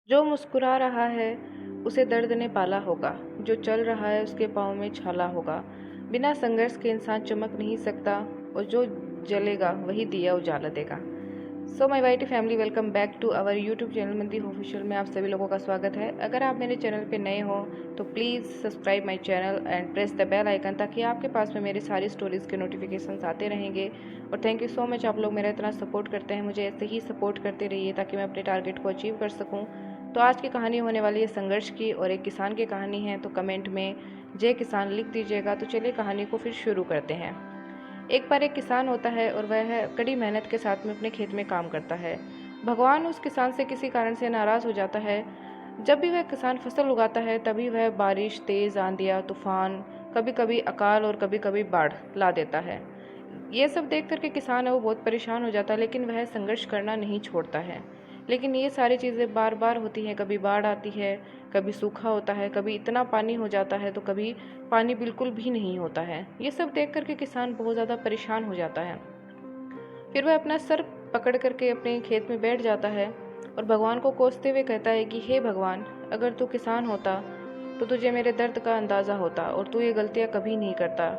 जो मुस्कुरा रहा है उसे दर्द ने पाला होगा, जो चल रहा है उसके पाँव में छाला होगा। बिना संघर्ष के इंसान चमक नहीं सकता और जो जलेगा वही दिया उजाला देगा। So my whitey family, welcome back to our YouTube channel Mandi official में आप सभी लोगों का स्वागत है। अगर आप मेरे चैनल पे नए हो तो please subscribe my channel and press the bell icon, ताकि आपके पास में मेरी सारी स्टोरीज़ के नोटिफिकेशंस आते रहेंगे। और थैंक यू सो मच, आप लोग मेरा इतना सपोर्ट करते हैं, मुझे ऐसे ही सपोर्ट करते रहिए ताकि मैं अपने टारगेट को अचीव कर सकूँ। तो आज की कहानी होने वाली है संघर्ष की और एक किसान की कहानी है। तो कमेंट में जय किसान लिख दीजिएगा। तो चलिए कहानी को फिर शुरू करते हैं। एक बार एक किसान होता है और वह कड़ी मेहनत के साथ में अपने खेत में काम करता है। भगवान उस किसान से किसी कारण से नाराज़ हो जाता है। जब भी वह किसान फसल उगाता है तभी वह बारिश, तेज़ आंधियाँ, तूफान, कभी कभी अकाल और कभी कभी बाढ़ ला देता है। ये सब देख करके किसान है वो बहुत परेशान हो जाता है, लेकिन वह संघर्ष करना नहीं छोड़ता है। लेकिन ये सारी चीज़ें बार बार होती हैं, कभी बाढ़ आती है, कभी सूखा होता है, कभी इतना पानी हो जाता है तो कभी पानी बिल्कुल भी नहीं होता है। ये सब देख करके किसान बहुत ज़्यादा परेशान हो जाता है। फिर वह अपना सर पकड़ करके अपने खेत में बैठ जाता है और भगवान को कोसते हुए कहता है कि हे भगवान, अगर तू किसान होता तो तुझे मेरे दर्द का अंदाज़ा होता और तू ये गलतियाँ कभी नहीं करता।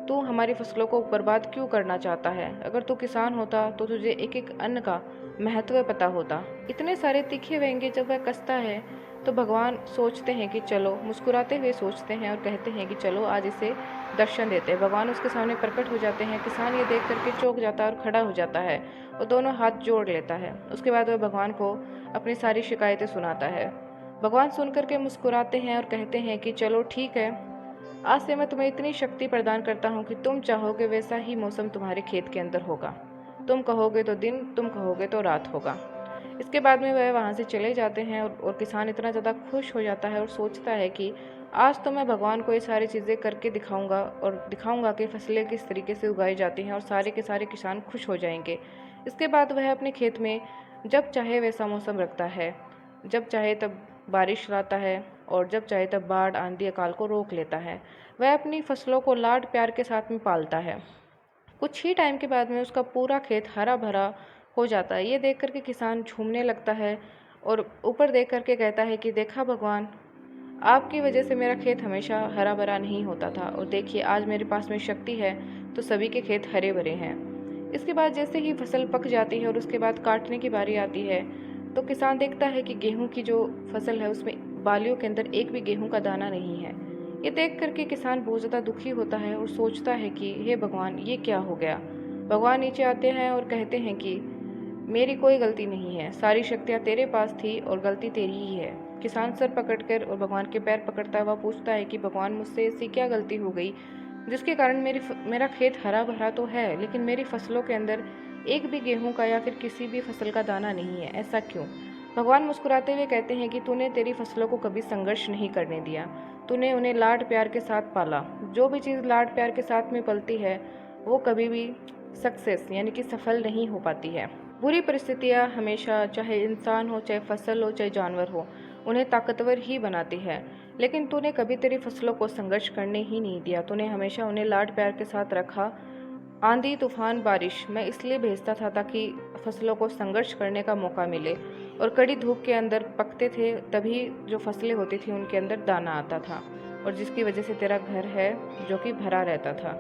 तू हमारी फसलों को बर्बाद क्यों करना चाहता है? अगर तू किसान होता तो तुझे एक एक अन्न का महत्व पता होता। इतने सारे तीखे व्यंग्य जब वह कसता है तो भगवान सोचते हैं कि चलो, मुस्कुराते हुए सोचते हैं और कहते हैं कि चलो आज इसे दर्शन देते हैं। भगवान उसके सामने प्रकट हो जाते हैं। किसान ये देख करके चौंक जाता है और खड़ा हो जाता है और दोनों हाथ जोड़ लेता है। उसके बाद वह भगवान को अपनी सारी शिकायतें सुनाता है। भगवान सुन करके मुस्कुराते हैं और कहते हैं कि चलो ठीक है, आज से मैं तुम्हें इतनी शक्ति प्रदान करता हूँ कि तुम चाहोगे वैसा ही मौसम तुम्हारे खेत के अंदर होगा। तुम कहोगे तो दिन, तुम कहोगे तो रात होगा। इसके बाद में वह वहाँ से चले जाते हैं और किसान इतना ज़्यादा खुश हो जाता है और सोचता है कि आज तो मैं भगवान को ये सारी चीज़ें करके दिखाऊंगा और दिखाऊंगा कि फसलें किस तरीके से उगाई जाती हैं और सारे के सारे किसान खुश हो जाएंगे। इसके बाद वह अपने खेत में जब चाहे वैसा मौसम रखता है, जब चाहे तब बारिश लाता है और जब चाहे तब बाढ़, आंधी, अकाल को रोक लेता है। वह अपनी फसलों को लाड प्यार के साथ में पालता है। कुछ ही टाइम के बाद में उसका पूरा खेत हरा भरा हो जाता है। ये देख करके किसान झूमने लगता है और ऊपर देख करके कहता है कि देखा भगवान, आपकी वजह से मेरा खेत हमेशा हरा भरा नहीं होता था और देखिए आज मेरे पास में शक्ति है तो सभी के खेत हरे भरे हैं। इसके बाद जैसे ही फसल पक जाती है और उसके बाद काटने की बारी आती है तो किसान देखता है कि गेहूं की जो फसल है उसमें बालियों के अंदर एक भी गेहूं का दाना नहीं है। ये देख करके किसान बहुत ज़्यादा दुखी होता है और सोचता है कि हे भगवान, ये क्या हो गया। भगवान नीचे आते हैं और कहते हैं कि मेरी कोई गलती नहीं है, सारी शक्तियाँ तेरे पास थी और गलती तेरी ही है। किसान सर पकड़कर और भगवान के पैर पकड़ता हुआ पूछता है कि भगवान, मुझसे ऐसी क्या गलती हो गई जिसके कारण मेरा खेत हरा भरा तो है लेकिन मेरी फसलों के अंदर एक भी गेहूं का या फिर किसी भी फसल का दाना नहीं है, ऐसा क्यों? भगवान मुस्कुराते हुए कहते हैं कि तूने तेरी फसलों को कभी संघर्ष नहीं करने दिया, तूने उन्हें लाड प्यार के साथ पाला। जो भी चीज़ लाड प्यार के साथ में पलती है वो कभी भी सक्सेस यानी कि सफल नहीं हो पाती है। बुरी परिस्थितियाँ हमेशा, चाहे इंसान हो, चाहे फसल हो, चाहे जानवर हो, उन्हें ताकतवर ही बनाती है। लेकिन तूने कभी तेरी फसलों को संघर्ष करने ही नहीं दिया, तूने हमेशा उन्हें लाड प्यार के साथ रखा। आंधी, तूफान, बारिश मैं इसलिए भेजता था ताकि फसलों को संघर्ष करने का मौका मिले और कड़ी धूप के अंदर पकते थे, तभी जो फसलें होती थी उनके अंदर दाना आता था और जिसकी वजह से तेरा घर है जो कि भरा रहता था।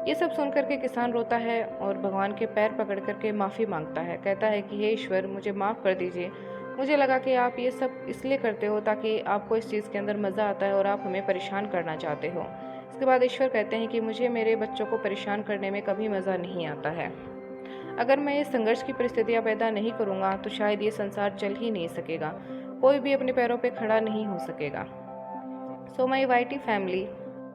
ये सब सुन करके किसान रोता है और भगवान के पैर पकड़ करके माफ़ी मांगता है। कहता है कि हे ईश्वर, मुझे माफ़ कर दीजिए, मुझे लगा कि आप ये सब इसलिए करते हो ताकि आपको इस चीज़ के अंदर मज़ा आता है और आप हमें परेशान करना चाहते हो। इसके बाद ईश्वर कहते हैं कि मुझे मेरे बच्चों को परेशान करने में कभी मज़ा नहीं आता है। अगर मैं ये संघर्ष की परिस्थितियाँ पैदा नहीं करूँगा तो शायद ये संसार चल ही नहीं सकेगा, कोई भी अपने पैरों पे खड़ा नहीं हो सकेगा। सो माई वाइटी फैमिली,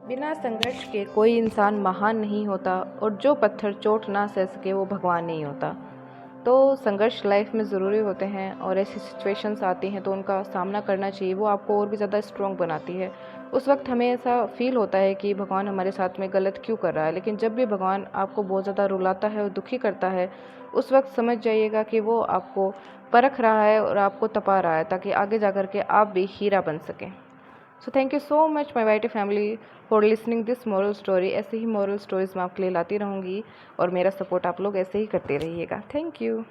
बिना संघर्ष के कोई इंसान महान नहीं होता और जो पत्थर चोट ना सह सके वो भगवान नहीं होता। तो संघर्ष लाइफ में ज़रूरी होते हैं और ऐसी सिचुएशंस आती हैं तो उनका सामना करना चाहिए, वो आपको और भी ज़्यादा स्ट्रॉन्ग बनाती है। उस वक्त हमें ऐसा फील होता है कि भगवान हमारे साथ में गलत क्यों कर रहा है, लेकिन जब भी भगवान आपको बहुत ज़्यादा रुलाता है और दुखी करता है उस वक्त समझ जाइएगा कि वो आपको परख रहा है और आपको तपा रहा है ताकि आगे जा कर के आप भी हीरा बन सकें। So thank you so much my whitey family for listening this moral story. ऐसे ही मॉरल स्टोरीज मैं आपके लिए लाती रहूँगी और मेरा सपोर्ट आप लोग ऐसे ही करते रहिएगा। Thank you.